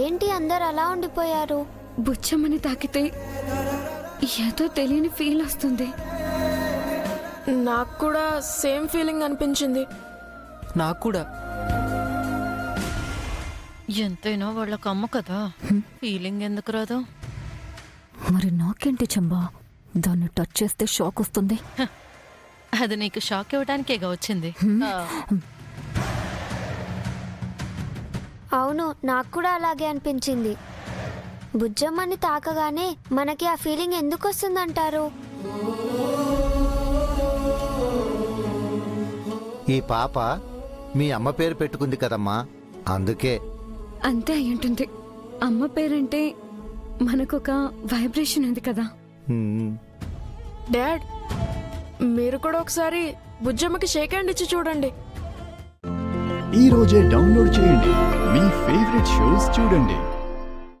ఏంటి అందరు అలా ఉండిపోయారు? బుచ్చమ్మని తాకితే ఏదో తెలియని ఫీల్ వస్తుంది. నాకు కూడా సేమ్ ఫీలింగ్ అనిపించింది. నాకు కూడా. ఎంతైనా వాళ్ళకి అమ్మ కదా, ఫీలింగ్ ఎందుకు రాదు? మరి నాకేంటి చంబా, దాన్ని టచ్ చేస్తే షాక్ వస్తుంది. అది నీకు షాక్ ఇవ్వడానికేగా వచ్చింది. అవును, నాకు కూడా అలాగే అనిపించింది. బుజ్జమ్మని తాకగానే మనకి ఆ ఫీలింగ్ ఎందుకు వస్తుందంటారు? ఈ పాప మీ అమ్మ పేరు పెట్టుకుంది కదమ్మా, అందుకే. అంతే అయి ఉంటుంది. అమ్మ పేరంటే మనకొక వైబ్రేషన్ ఉంది కదా. డాడ్, మీరు కూడా ఒకసారి బుజ్జమ్మకి షేక్ హ్యాండ్ ఇచ్చి చూడండి. ఈ రోజే డౌన్లోడ్ చేయండి, మీ ఫేవరెట్ షోస్ చూడండి.